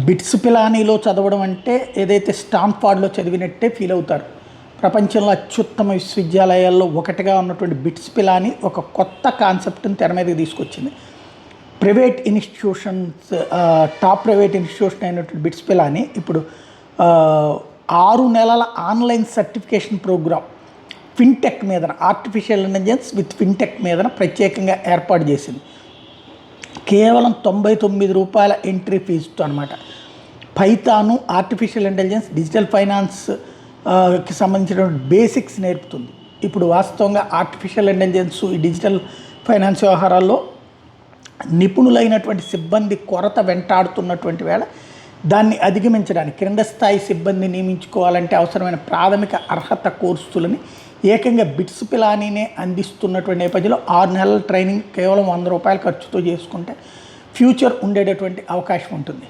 Bits పిలానీలో చదవడం అంటే ఏదైతే స్టాన్ఫోర్డ్లో చదివినట్టే ఫీల్ అవుతారు. ప్రపంచంలో అత్యుత్తమ విశ్వవిద్యాలయాల్లో ఒకటిగా ఉన్నటువంటి బిట్స్ పిలానీ ఒక కొత్త కాన్సెప్ట్ని తెర మీదకి తీసుకొచ్చింది. Private institutions top private institution అయినటువంటి బిట్స్ పిలానీ ఇప్పుడు 6 నెలల ఆన్లైన్ సర్టిఫికేషన్ ప్రోగ్రామ్ ఫిన్టెక్ మీదన ఆర్టిఫిషియల్ ఇంటెలిజెన్స్ విత్ ఫిన్టెక్ మీదన ప్రత్యేకంగా ఏర్పాటు చేసింది. కేవలం ₹99 ఎంట్రీ ఫీజుతో అనమాట. పైథాను, ఆర్టిఫిషియల్ ఇంటెలిజెన్స్, డిజిటల్ ఫైనాన్స్కి సంబంధించినటువంటి బేసిక్స్ నేర్పుతుంది. ఇప్పుడు వాస్తవంగా ఆర్టిఫిషియల్ ఇంటెలిజెన్స్, ఈ డిజిటల్ ఫైనాన్స్ వ్యవహారాల్లో నిపుణులైనటువంటి సిబ్బంది కొరత వెంటాడుతున్నటువంటి వేళ దాన్ని అధిగమించడానికి క్రింద స్థాయి సిబ్బంది నియమించుకోవాలంటే అవసరమైన ప్రాథమిక అర్హత కోర్సులని ఏకంగా బిట్స్ పిలానీనే అందిస్తున్నటువంటి నేపథ్యంలో 6 నెలల ట్రైనింగ్ కేవలం ₹100 ఖర్చుతో చేసుకుంటే ఫ్యూచర్ ఉండేటటువంటి అవకాశం ఉంటుంది.